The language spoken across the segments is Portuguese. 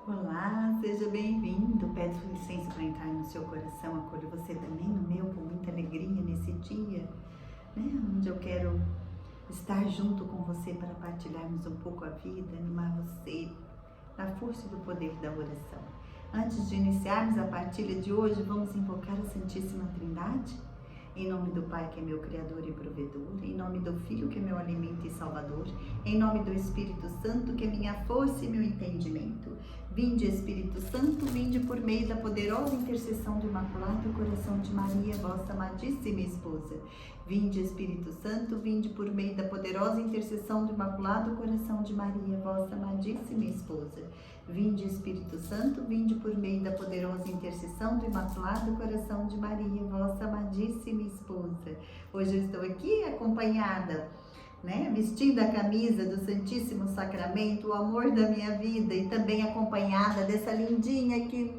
Olá, seja bem-vindo. Peço licença para entrar no seu coração, acolho você também no meu com muita alegria nesse dia, onde eu quero estar junto com você para partilharmos um pouco a vida, animar você na força do poder da oração. Antes de iniciarmos a partilha de hoje, vamos invocar a Santíssima Trindade? Em nome do Pai, que é meu Criador e provedor, em nome do Filho, que é meu alimento e salvador, em nome do Espírito Santo, que é minha força e meu entendimento. Vinde, Espírito Santo, vinde por meio da poderosa intercessão do Imaculado Coração de Maria, vossa amadíssima esposa. Vinde, Espírito Santo, vinde por meio da poderosa intercessão do Imaculado Coração de Maria, vossa amadíssima esposa. Vinde, Espírito Santo, vinde por meio da poderosa intercessão do Imaculado Coração de Maria, vossa amadíssima esposa. Hoje eu estou aqui acompanhada, vestindo a camisa do Santíssimo Sacramento, o amor da minha vida, e também acompanhada dessa lindinha que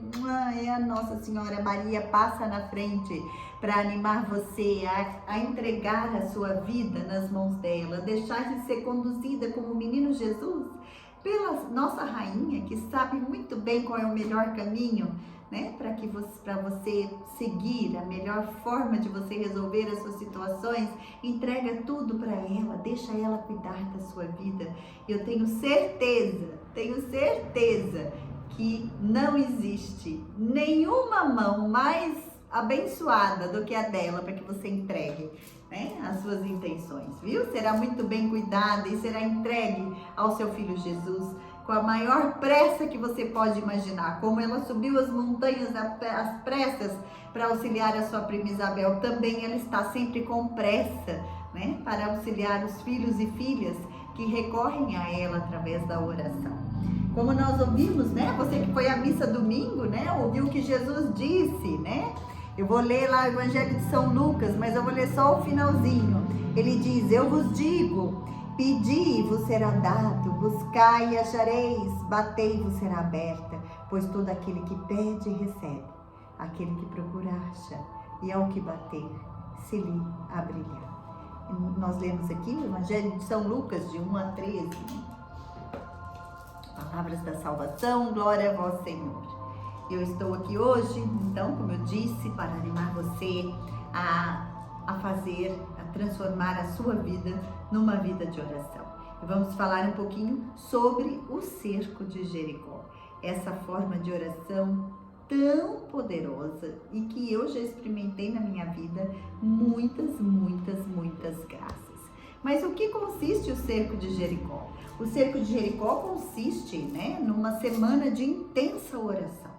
é a Nossa Senhora Maria, passa na frente para animar você a entregar a sua vida nas mãos dela, deixar de ser conduzida como o menino Jesus pela nossa rainha, que sabe muito bem qual é o melhor caminho, para você seguir, a melhor forma de você resolver as suas situações. Entrega tudo para ela, deixa ela cuidar da sua vida. Eu tenho certeza que não existe nenhuma mão mais abençoada do que a dela para que você entregue as suas intenções, viu? Será muito bem cuidada e será entregue ao seu Filho Jesus com a maior pressa que você pode imaginar. Como ela subiu as montanhas às pressas para auxiliar a sua prima Isabel, também ela está sempre com pressa, para auxiliar os filhos e filhas que recorrem a ela através da oração. Como nós ouvimos, você que foi à missa domingo, ouviu o que Jesus disse, Eu vou ler lá o Evangelho de São Lucas, mas eu vou ler só o finalzinho. Ele diz: eu vos digo, pedi e vos será dado, buscai e achareis, batei e vos será aberta, pois todo aquele que pede recebe, aquele que procura acha, e ao que bater se lhe abrirá. Nós lemos aqui o Evangelho de São Lucas, de 1 a 13. Palavras da salvação, glória a vós, Senhor. Eu estou aqui hoje, então, como eu disse, para animar você a transformar a sua vida numa vida de oração. E vamos falar um pouquinho sobre o cerco de Jericó. Essa forma de oração tão poderosa e que eu já experimentei na minha vida muitas graças. Mas o que consiste o cerco de Jericó? O cerco de Jericó consiste, numa semana de intensa oração.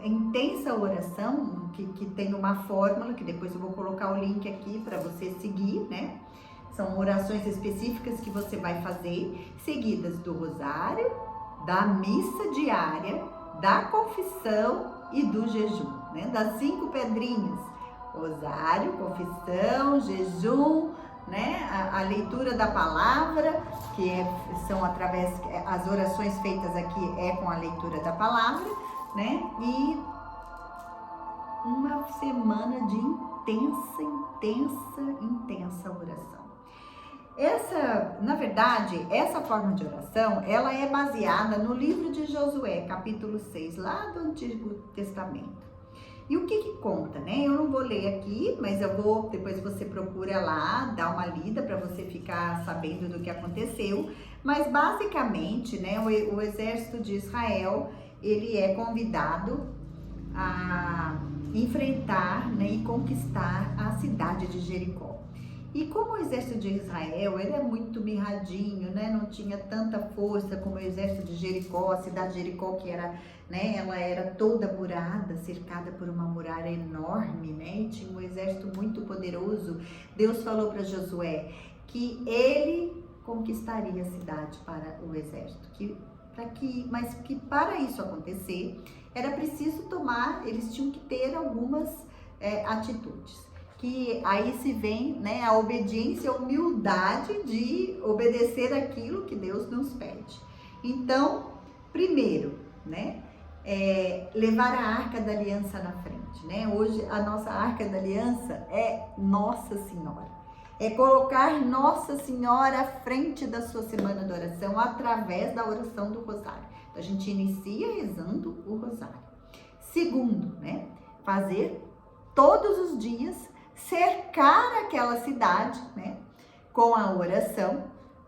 Intensa oração, que tem uma fórmula, que depois eu vou colocar o link aqui para você seguir, São orações específicas que você vai fazer, seguidas do rosário, da missa diária, da confissão e do jejum, Das 5 pedrinhas: rosário, confissão, jejum, a leitura da palavra, são através, as orações feitas aqui com a leitura da palavra, e uma semana de intensa oração. Na verdade, essa forma de oração, ela é baseada no livro de Josué, capítulo 6, lá do Antigo Testamento. E o que conta, Eu não vou ler aqui, mas depois você procura lá, dá uma lida para você ficar sabendo do que aconteceu. Mas basicamente, o exército de Israel, ele é convidado a enfrentar, e conquistar a cidade de Jericó. E como o exército de Israel, ele é muito mirradinho, não tinha tanta força como o exército de Jericó, a cidade de Jericó, que era, ela era toda murada, cercada por uma muralha enorme, e tinha um exército muito poderoso. Deus falou para Josué que ele conquistaria a cidade para o exército, mas que para isso acontecer, era preciso eles tinham que ter algumas atitudes. Que aí se vem, a obediência, a humildade de obedecer aquilo que Deus nos pede. Então, primeiro, levar a Arca da Aliança na frente, Hoje a nossa Arca da Aliança é Nossa Senhora. É colocar Nossa Senhora à frente da sua semana de oração através da oração do rosário. Então, a gente inicia rezando o rosário. Segundo, né? Fazer todos os dias, cercar aquela cidade, né? Com a oração.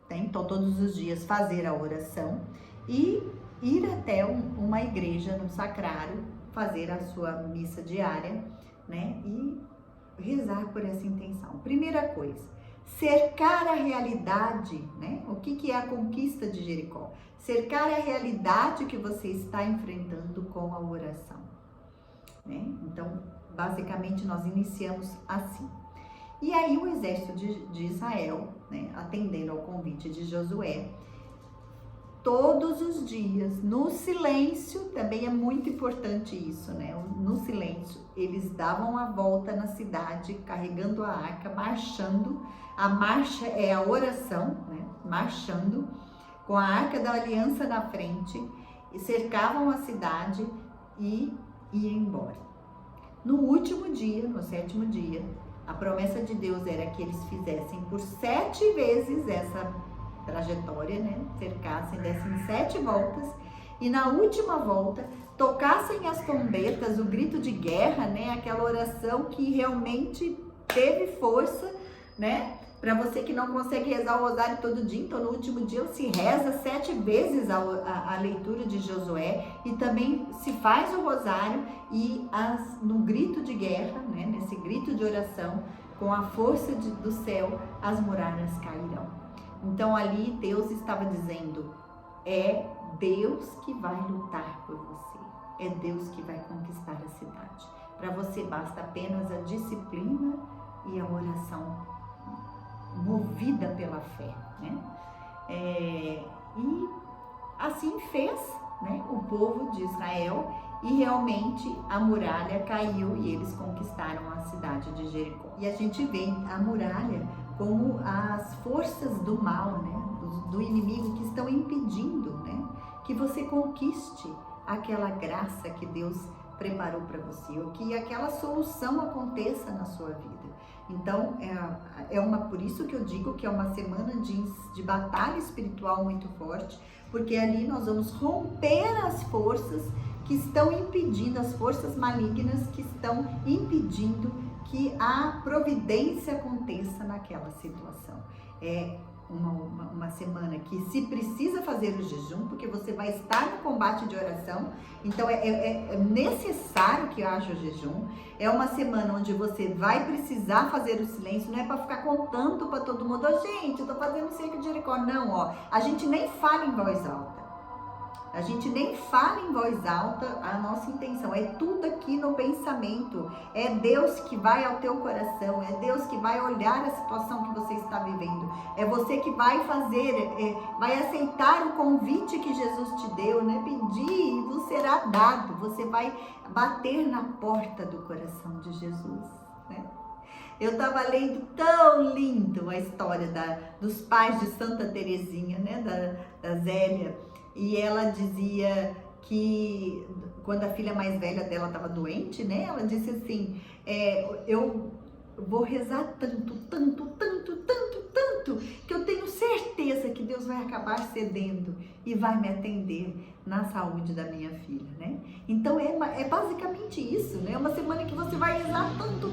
Né? Então, todos os dias fazer a oração e ir até uma igreja no sacrário, fazer a sua missa diária, né? E rezar por essa intenção. Primeira coisa, cercar a realidade, né? O que é a conquista de Jericó? Cercar a realidade que você está enfrentando com a oração, né? Então, basicamente, nós iniciamos assim. E aí o exército de Israel, né, atendendo ao convite de Josué, todos os dias, no silêncio, também é muito importante isso, né? No silêncio, eles davam a volta na cidade, carregando a arca, marchando. A marcha é a oração, né? Marchando, com a arca da aliança na frente, e cercavam a cidade e iam embora. No último dia, no 7º dia, a promessa de Deus era que eles fizessem por 7 vezes essa trajetória, né? Cercassem, dessem 7 voltas e na última volta tocassem as trombetas, o grito de guerra, né? Aquela oração que realmente teve força, né? Para você que não consegue rezar o rosário todo dia, então no último dia se reza 7 vezes a leitura de Josué e também se faz o rosário e no grito de guerra, né? Nesse grito de oração, com a força do céu, as muralhas cairão. Então ali Deus estava dizendo, é Deus que vai lutar por você, é Deus que vai conquistar a cidade. Para você basta apenas a disciplina e a oração movida pela fé, né? E assim fez, né, o povo de Israel e realmente a muralha caiu e eles conquistaram a cidade de Jericó. E a gente vê a muralha como as forças do mal, né, do inimigo que estão impedindo, né, que você conquiste aquela graça que Deus preparou para você, ou que aquela solução aconteça na sua vida. Então, por isso que eu digo que é uma semana de batalha espiritual muito forte, porque ali nós vamos romper as forças que estão impedindo, as forças malignas que estão impedindo que a providência aconteça naquela situação. É uma semana que se precisa fazer o jejum, porque você vai estar no combate de oração, então é necessário que haja o jejum. É uma semana onde você vai precisar fazer o silêncio, não é para ficar contando para todo mundo, gente, eu tô fazendo cerco de Jericó, não, ó, a gente nem fala em voz alta. A gente nem fala em voz alta, a nossa intenção é tudo aqui no pensamento. É Deus que vai ao teu coração, é Deus que vai olhar a situação que você está vivendo. É você que vai fazer, vai aceitar o convite que Jesus te deu, né? Pedir e vos será dado. Você vai bater na porta do coração de Jesus, né? Eu estava lendo tão lindo a história dos pais de Santa Teresinha, né? Da Zélia. E ela dizia que quando a filha mais velha dela estava doente, né? Ela disse assim, eu vou rezar tanto, que eu tenho certeza que Deus vai acabar cedendo e vai me atender na saúde da minha filha, né? Então é basicamente isso, né? É uma semana que você vai rezar tanto,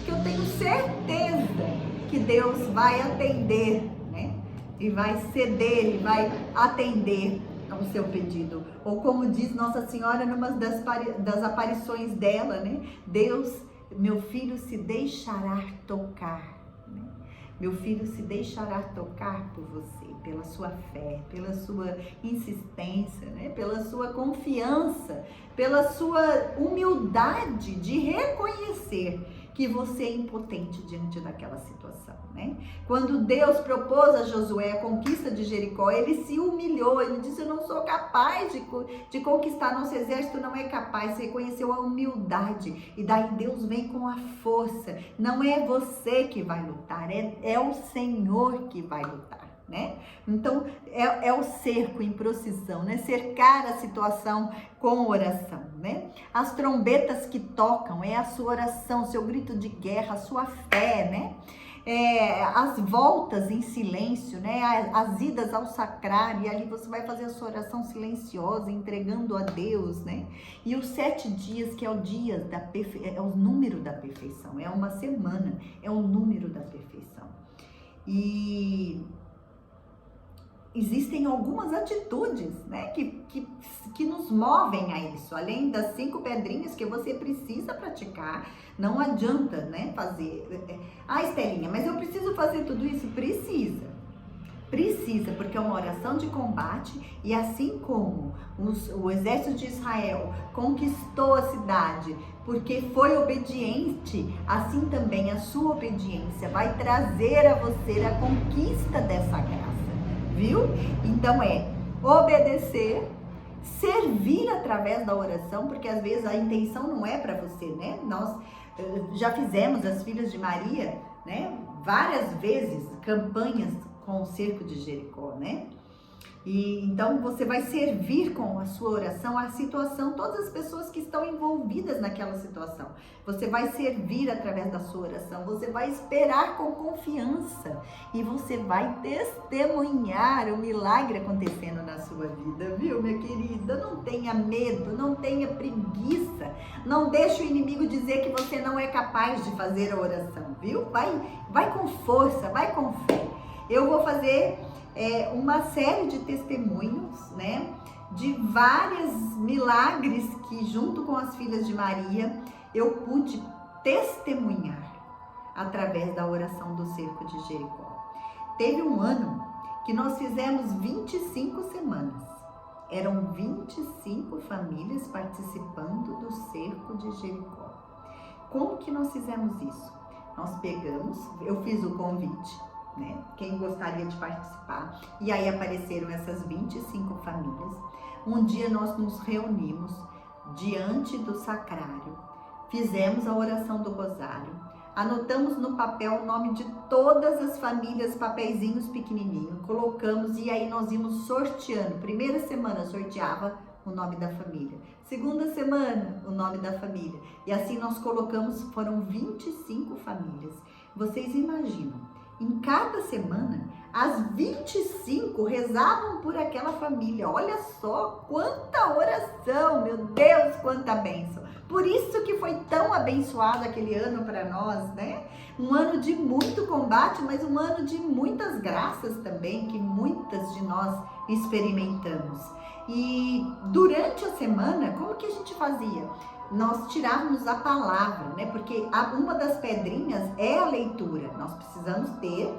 que eu tenho certeza que Deus vai atender, né? E vai ceder, e vai atender ao seu pedido. Ou como diz Nossa Senhora numa das aparições dela, né? Deus, meu filho se deixará tocar, né? Meu filho se deixará tocar por você, pela sua fé, pela sua insistência, né? Pela sua confiança, pela sua humildade de reconhecer que você é impotente diante daquela situação, né? Quando Deus propôs a Josué a conquista de Jericó, ele se humilhou, ele disse, eu não sou capaz de conquistar, nosso exército não é capaz, você reconheceu a humildade, e daí Deus vem com a força, não é você que vai lutar, é o Senhor que vai lutar, né? Então, é o cerco em procissão, né? Cercar a situação com oração, né? As trombetas que tocam, é a sua oração, seu grito de guerra, a sua fé, né? as voltas em silêncio, né? As idas ao sacrário, e ali você vai fazer a sua oração silenciosa, entregando a Deus, né? E os 7 dias, que é o dia é o número da perfeição, é uma semana, é o número da perfeição. E existem algumas atitudes, né, que nos movem a isso, além das 5 pedrinhas que você precisa praticar. Não adianta, né, fazer, Estelinha, mas eu preciso fazer tudo isso? Precisa, porque é uma oração de combate, e assim como o exército de Israel conquistou a cidade porque foi obediente, assim também a sua obediência vai trazer a você a conquista dessa graça, viu? Então obedecer, servir através da oração, porque às vezes a intenção não é para você, né? Nós já fizemos, as filhas de Maria, né, várias vezes campanhas com o cerco de Jericó, né? E então você vai servir com a sua oração a situação, todas as pessoas que estão envolvidas naquela situação. Você vai servir através da sua oração, você vai esperar com confiança e você vai testemunhar o milagre acontecendo na sua vida, viu, minha querida? Não tenha medo, não tenha preguiça, não deixe o inimigo dizer que você não é capaz de fazer a oração, viu? Vai com força, vai com fé. Eu vou fazer uma série de testemunhos, né, de vários milagres que, junto com as filhas de Maria, eu pude testemunhar através da oração do cerco de Jericó. Teve um ano que nós fizemos 25 semanas. Eram 25 famílias participando do cerco de Jericó. Como que nós fizemos isso? Nós pegamos, eu fiz o convite, né? Quem gostaria de participar, e aí apareceram essas 25 famílias. Um dia nós nos reunimos diante do sacrário, fizemos a oração do rosário, anotamos no papel o nome de todas as famílias, papeizinhos pequenininhos, colocamos, e aí nós íamos sorteando. Primeira semana sorteava o nome da família, segunda semana o nome da família, e assim nós colocamos, foram 25 famílias. Vocês imaginam, em cada semana, as 25 rezavam por aquela família. Olha só quanta oração, meu Deus, quanta bênção. Por isso que foi tão abençoado aquele ano para nós, né? Um ano de muito combate, mas um ano de muitas graças também, que muitas de nós experimentamos. E durante a semana, como que a gente fazia? Nós tirávamos a palavra, né? Porque uma das pedrinhas é a leitura. Nós precisamos ter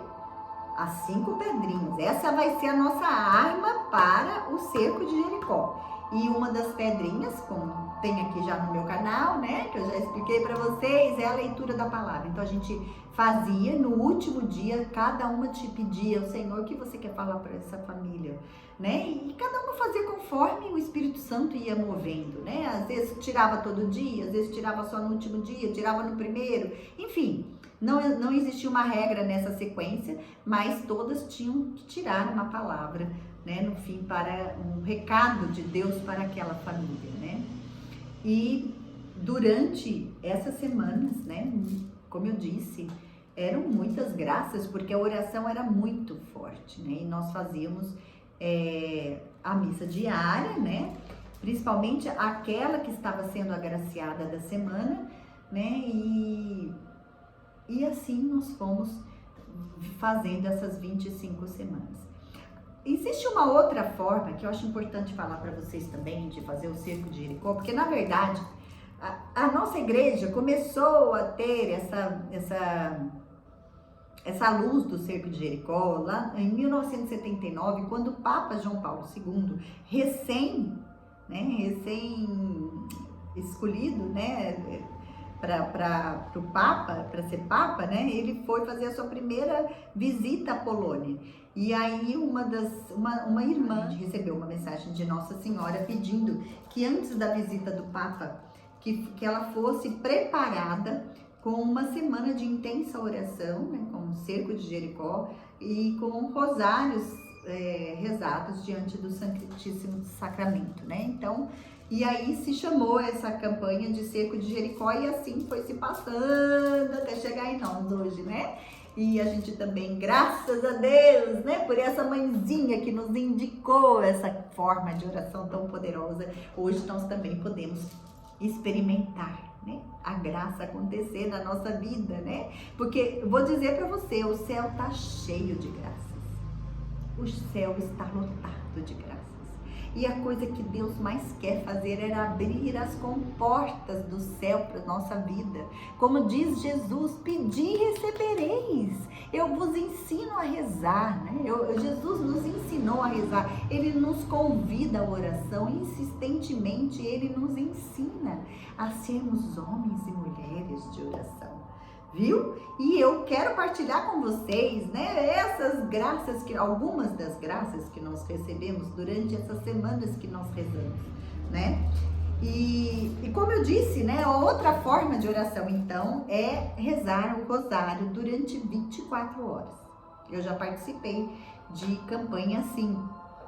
as 5 pedrinhas. Essa vai ser a nossa arma para o cerco de Jericó. E uma das pedrinhas, como tem aqui já no meu canal, né, que eu já expliquei para vocês, é a leitura da palavra. Então a gente fazia no último dia, cada uma te pedia: o Senhor, o que você quer falar para essa família, né? E cada uma fazia conforme o Espírito Santo ia movendo, né? Às vezes tirava todo dia, às vezes tirava só no último dia, tirava no primeiro, enfim. Não existia uma regra nessa sequência, mas todas tinham que tirar uma palavra, né, no fim, para um recado de Deus para aquela família, né? E durante essas semanas, né, como eu disse, eram muitas graças, porque a oração era muito forte, né? E nós fazíamos a missa diária, né? Principalmente aquela que estava sendo agraciada da semana, né? E assim nós fomos fazendo essas 25 semanas. Existe uma outra forma que eu acho importante falar para vocês também, de fazer o cerco de Jericó, porque na verdade a nossa igreja começou a ter essa luz do cerco de Jericó lá em 1979, quando o Papa João Paulo II, recém escolhido, né, para o Papa, para ser Papa, né, ele foi fazer a sua primeira visita à Polônia. E aí uma irmã recebeu uma mensagem de Nossa Senhora pedindo que antes da visita do Papa, que ela fosse preparada com uma semana de intensa oração, né, com o cerco de Jericó e com rosários rezados diante do Santíssimo Sacramento, né? Então, e aí se chamou essa campanha de cerco de Jericó, e assim foi se passando até chegar em nós hoje, né? E a gente também, graças a Deus, né, por essa mãezinha que nos indicou essa forma de oração tão poderosa, hoje nós também podemos experimentar, né, a graça acontecer na nossa vida, né? Porque vou dizer para você, o céu tá cheio de graças. O céu está lotado de graças. E a coisa que Deus mais quer fazer era abrir as comportas do céu para a nossa vida. Como diz Jesus, pedi e recebereis. Eu vos ensino a rezar, né? Jesus nos ensinou a rezar. Ele nos convida à oração, insistentemente ele nos ensina a sermos homens e mulheres de oração. Viu? E eu quero partilhar com vocês, né, essas graças, algumas das graças que nós recebemos durante essas semanas que nós rezamos, né? E como eu disse, né, a outra forma de oração, então, é rezar o rosário durante 24 horas. Eu já participei de campanha assim,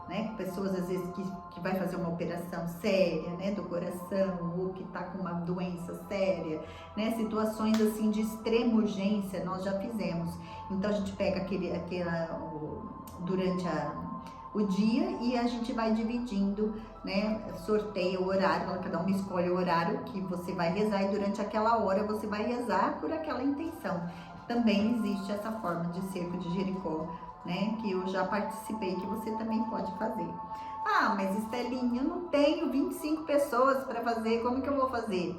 né? Pessoas às vezes que vai fazer uma operação séria, né, do coração, ou que tá com uma doença séria, né, situações assim de extrema urgência, nós já fizemos. Então a gente pega durante o dia e a gente vai dividindo, né, sorteia o horário, cada um escolhe o horário que você vai rezar e durante aquela hora você vai rezar por aquela intenção. Também existe essa forma de cerco de Jericó, né, que eu já participei, que você também pode fazer. Ah, mas Estelinha, eu não tenho 25 pessoas para fazer, como que eu vou fazer?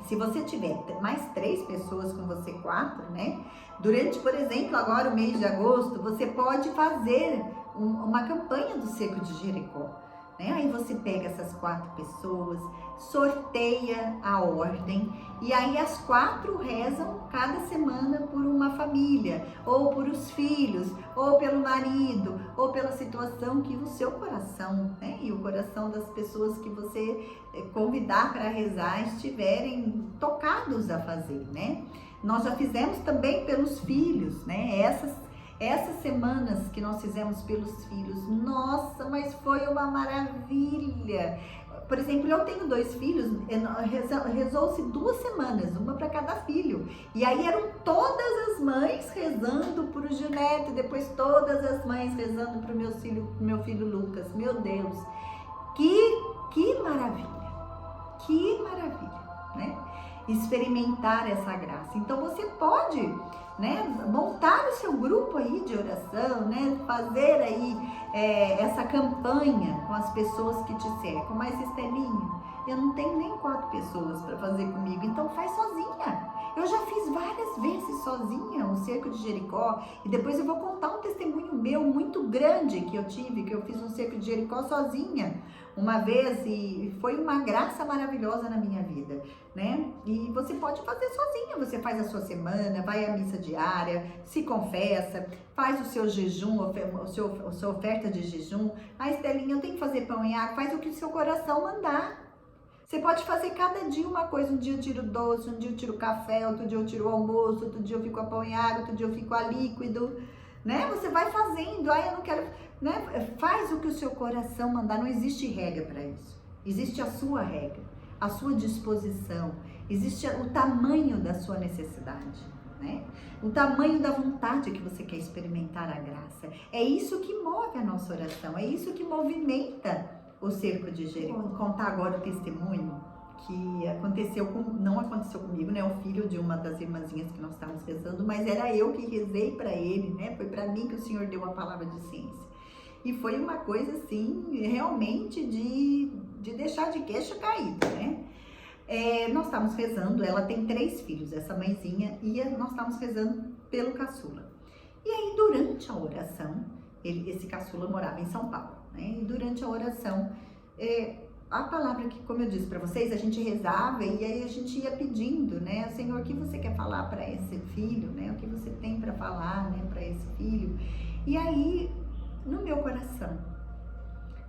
Se você tiver mais 3 pessoas com você, 4, né, durante, por exemplo, agora o mês de agosto, você pode fazer uma campanha do cerco de Jericó, né? Aí você pega essas 4 pessoas, sorteia a ordem e aí as 4 rezam cada semana por uma família, ou por os filhos, ou pelo marido, ou pela situação que o seu coração, né, e o coração das pessoas que você convidar para rezar estiverem tocados a fazer, né? Nós já fizemos também pelos filhos, né? Essas semanas que nós fizemos pelos filhos, nossa, mas foi uma maravilha. Por exemplo, eu tenho 2 filhos, rezou-se 2 semanas, uma para cada filho. E aí eram todas as mães rezando por o Gilneto, depois todas as mães rezando para o meu filho Lucas. Meu Deus, que maravilha, né? Experimentar essa graça. Então você pode, né, montar o seu grupo aí de oração, né, fazer aí essa campanha com as pessoas que te cercam. Mas Estelinha, eu não tenho nem 4 pessoas para fazer comigo, então faz sozinha. Eu já fiz várias vezes sozinha o cerco de Jericó e depois eu vou contar um testemunho meu muito grande que eu tive, que eu fiz um cerco de Jericó sozinha uma vez e foi uma graça maravilhosa na minha vida, né? E você pode fazer sozinha, você faz a sua semana, vai à missa diária, se confessa, faz o seu jejum, a sua oferta de jejum. Ah, Estelinha, eu tenho que fazer pão e água, faz o que o seu coração mandar. Você pode fazer cada dia uma coisa, um dia eu tiro doce, um dia eu tiro café, outro dia eu tiro o almoço, outro dia eu fico a pão e água, outro dia eu fico a líquido, né? Você vai fazendo, eu não quero, né? Faz o que o seu coração mandar, não existe regra para isso. Existe a sua regra, a sua disposição, existe o tamanho da sua necessidade, né? O tamanho da vontade que você quer experimentar a graça. É isso que move a nossa oração, é isso que movimenta o cerco de Jericó. Vou contar agora o testemunho que não aconteceu comigo, né? O filho de uma das irmãzinhas que nós estávamos rezando, mas era eu que rezei para ele, né? Foi para mim que o Senhor deu a palavra de ciência. E foi uma coisa assim, realmente de deixar de queixo caído, né? Nós estávamos rezando, ela tem 3 filhos, essa mãezinha, e nós estávamos rezando pelo caçula. E aí, durante a oração, esse caçula morava em São Paulo, né? E durante a oração, a palavra que, como eu disse para vocês, a gente rezava e aí a gente ia pedindo, né? Senhor, o que você quer falar para esse filho, né? O que você tem para falar, né, para esse filho? E aí, no meu coração,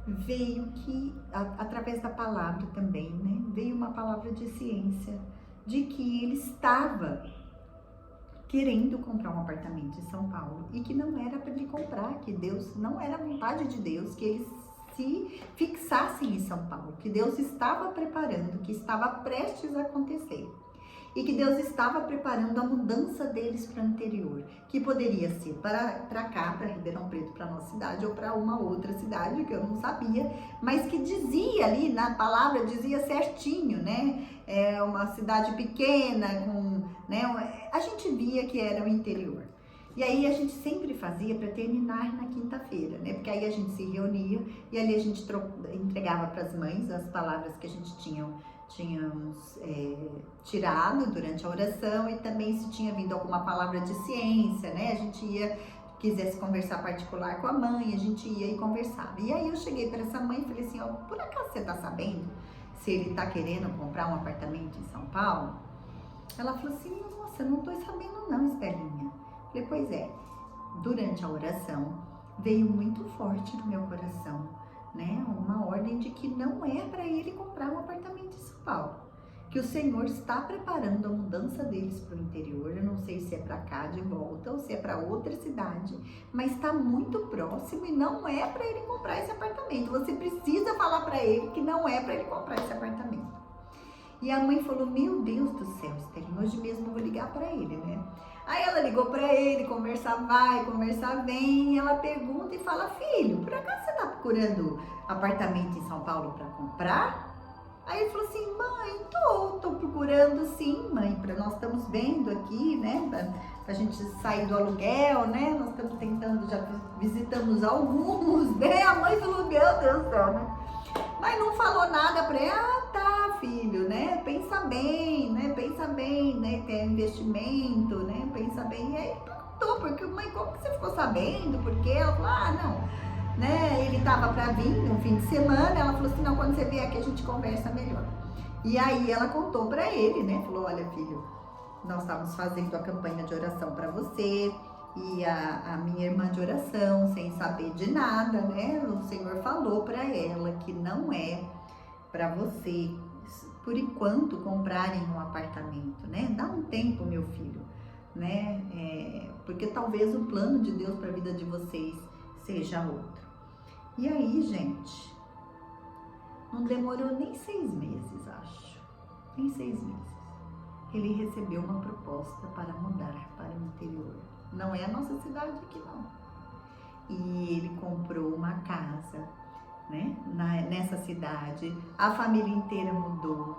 veio que, através da palavra também, né? Veio uma palavra de ciência, de que ele estava querendo comprar um apartamento em São Paulo e que não era para ele comprar, que Deus, não era a vontade de Deus que eles se fixassem em São Paulo, que Deus estava preparando, que estava prestes a acontecer. e que Deus estava preparando a mudança deles para o interior, que poderia ser para cá, para Ribeirão Preto, para a nossa cidade, ou para uma outra cidade que eu não sabia, mas que dizia ali, na palavra, dizia certinho, né? É uma cidade pequena, né? A gente via que era o interior. E aí a gente sempre fazia para terminar na quinta-feira, né? Porque aí a gente se reunia e ali a gente entregava para as mães as palavras que a gente tínhamos tirado durante a oração, e também se tinha vindo alguma palavra de ciência, né? A gente ia, quisesse conversar particular com a mãe, a gente ia e conversava. E aí eu cheguei para essa mãe e falei assim, ó, por acaso você tá sabendo se ele tá querendo comprar um apartamento em São Paulo? Ela falou assim, nossa, não tô sabendo não, Estelinha. Falei, pois é, durante a oração veio muito forte no meu coração, né? Uma ordem de que não é para ele comprar um apartamento em São Paulo, que o Senhor está preparando a mudança deles para o interior. Eu não sei se é para cá de volta ou se é para outra cidade, mas está muito próximo e não é para ele comprar esse apartamento. Você precisa falar para ele que não é para ele comprar esse apartamento. E a mãe falou, meu Deus do céu, Estelinha, hoje mesmo eu vou ligar para ele, né? Aí ela ligou para ele, conversar vai, conversar vem, e ela pergunta e fala, filho, por acaso você tá procurando apartamento em São Paulo para comprar? Aí ele falou assim, mãe, tô procurando sim, mãe, nós estamos vendo aqui, né, pra gente sair do aluguel, né, nós estamos tentando, já visitamos alguns, né, a mãe falou, meu Deus do céu, né, mas não falou nada pra ele. Ah, tá, filho, né, pensa bem, né, que é investimento, né, pensa bem. E aí ele perguntou, porque, mãe, como que você ficou sabendo? Porque ela falou, ah, não, né, ele tava pra vir no fim de semana. Ela falou assim, não, quando você vier aqui a gente conversa melhor. E aí ela contou pra ele, né, falou, olha, filho, nós estávamos fazendo a campanha de oração pra você, e a minha irmã de oração, sem saber de nada, né, o Senhor falou pra ela que não é pra você, por enquanto, comprarem um apartamento, né, dá um tempo, meu filho, né, porque talvez o plano de Deus para a vida de vocês seja outro. E aí, gente, não demorou nem 6 meses, acho, nem 6 meses, ele recebeu uma proposta para mudar para o interior. Não é a nossa cidade aqui, não. E ele comprou uma casa, né, nessa cidade. A família inteira mudou.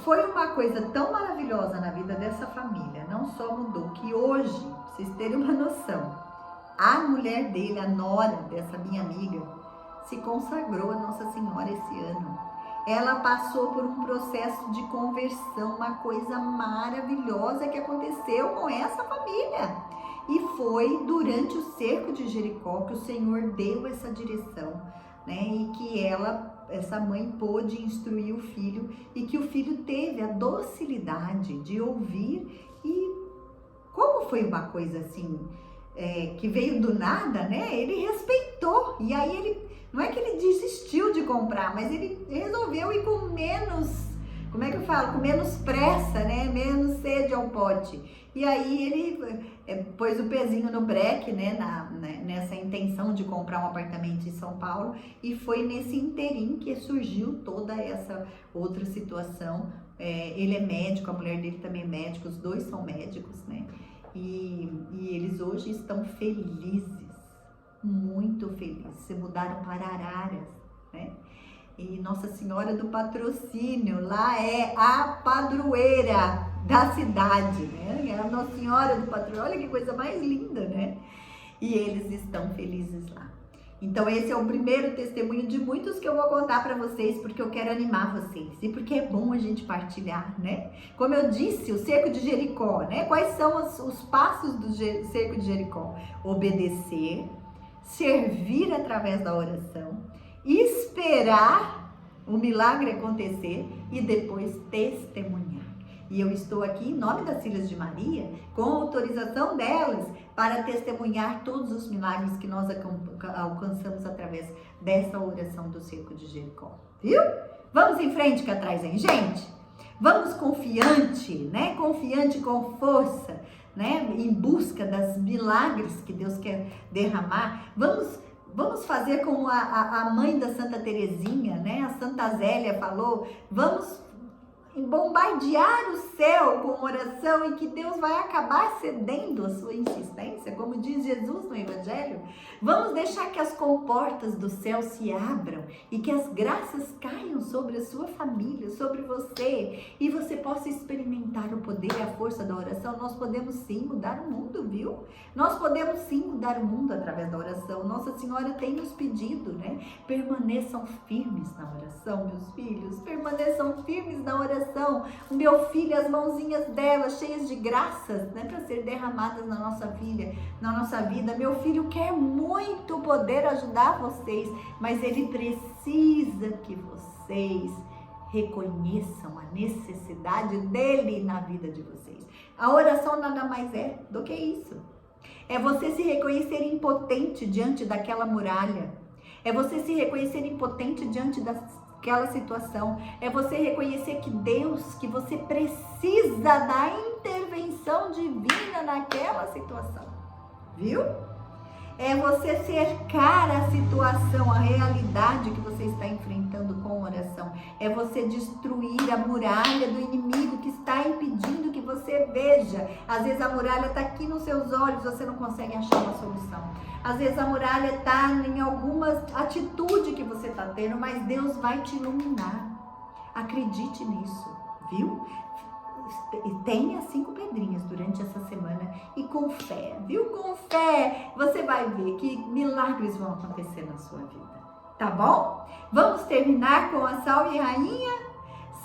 Foi uma coisa tão maravilhosa na vida dessa família. Não só mudou, que hoje, pra vocês terem uma noção, a mulher dele, a nora dessa minha amiga, se consagrou a Nossa Senhora esse ano. Ela passou por um processo de conversão, uma coisa maravilhosa que aconteceu com essa família. E foi durante o cerco de Jericó que o Senhor deu essa direção, né? E que essa mãe pôde instruir o filho, e que o filho teve a docilidade de ouvir. E como foi uma coisa assim, que veio do nada, né? Ele respeitou. E aí não é que ele desistiu de comprar, mas ele resolveu ir com menos, como é que eu falo? Com menos pressa, né? Menos sede ao pote. E aí ele pôs o pezinho no breque, né? Nessa intenção de comprar um apartamento em São Paulo. E foi nesse interim que surgiu toda essa outra situação. Ele é médico, a mulher dele também é médica, os dois são médicos, né? E eles hoje estão felizes, muito felizes. Se mudaram para Araras, né? E Nossa Senhora do Patrocínio, lá é a padroeira da cidade, né? É a Nossa Senhora do Patrocínio, olha que coisa mais linda, né? E eles estão felizes lá. Então esse é o primeiro testemunho de muitos que eu vou contar para vocês, porque eu quero animar vocês e porque é bom a gente partilhar, né? Como eu disse, o cerco de Jericó, né? Quais são os passos do cerco de Jericó? Obedecer, servir através da oração, esperar o milagre acontecer e depois testemunhar. E eu estou aqui em nome das Filhas de Maria, com autorização delas, para testemunhar todos os milagres que nós alcançamos através dessa oração do cerco de Jericó. Viu? Vamos em frente que atrás, hein, gente? Vamos confiante, né? Confiante com força, né? Em busca das milagres que Deus quer derramar. Vamos fazer como a mãe da Santa Teresinha, né? A Santa Zélia falou, vamos bombardear o céu com oração e que Deus vai acabar cedendo a sua insistência, como diz Jesus no Evangelho. Vamos deixar que as comportas do céu se abram e que as graças caiam sobre a sua família, sobre você, e você possa experimentar o poder e a força da oração. Nós podemos sim mudar o mundo, viu? Nós podemos sim mudar o mundo através da oração. Nossa Senhora tem nos pedido, né? Permaneçam firmes na oração, meus filhos, permaneçam firmes na oração. O meu filho, as mãozinhas dela cheias de graças, né, para ser derramadas na nossa vida. Meu filho quer muito poder ajudar vocês, mas ele precisa que vocês reconheçam a necessidade dele na vida de vocês. A oração nada mais é do que isso. É você se reconhecer impotente diante daquela muralha. É você se reconhecer impotente diante daquela situação. É você reconhecer que Deus, que você precisa da intervenção divina naquela situação. Viu? É você cercar a situação, a realidade que você está enfrentando com oração. É você destruir a muralha do inimigo que está impedindo que você veja. Às vezes a muralha está aqui nos seus olhos, você não consegue achar uma solução. Às vezes a muralha está em alguma atitude que você está tendo, mas Deus vai te iluminar. Acredite nisso, viu? Tenha 5 pedrinhas durante essa semana e com fé, viu? Com fé, você vai ver que milagres vão acontecer na sua vida, tá bom? Vamos terminar com a Salve Rainha?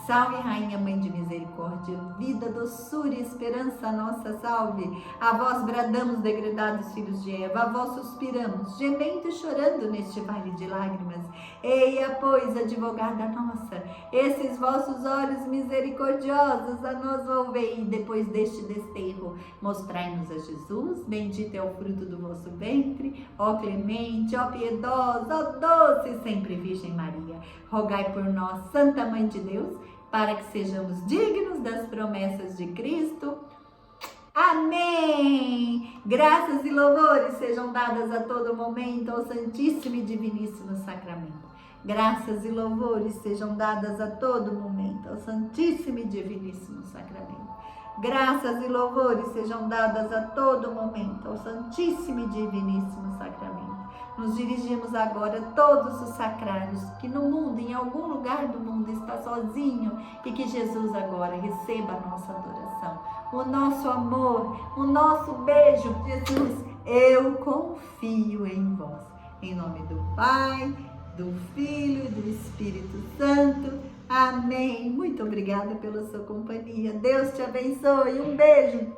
Salve Rainha, Mãe de Misericórdia, vida, doçura e esperança, nossa salve. A vós bradamos, degredados filhos de Eva, a vós suspiramos, gemendo e chorando neste vale de lágrimas. Eia, pois, advogada nossa, esses vossos olhos misericordiosos a nós volvei, e depois deste desterro, mostrai-nos a Jesus, bendito é o fruto do vosso ventre, ó clemente, ó piedosa, ó doce sempre Virgem Maria. Rogai por nós, Santa Mãe de Deus, para que sejamos dignos das promessas de Cristo. Amém! Graças e louvores sejam dadas a todo momento ao Santíssimo e Diviníssimo Sacramento. Graças e louvores sejam dadas a todo momento ao Santíssimo e Diviníssimo Sacramento. Graças e louvores sejam dadas a todo momento ao Santíssimo e Diviníssimo Sacramento. Nos dirigimos agora a todos os sacrários que no mundo, em algum lugar do mundo, está sozinho, e que Jesus agora receba a nossa adoração, o nosso amor, o nosso beijo. Jesus, eu confio em vós. Em nome do Pai, do Filho e do Espírito Santo. Amém. Muito obrigada pela sua companhia. Deus te abençoe. Um beijo.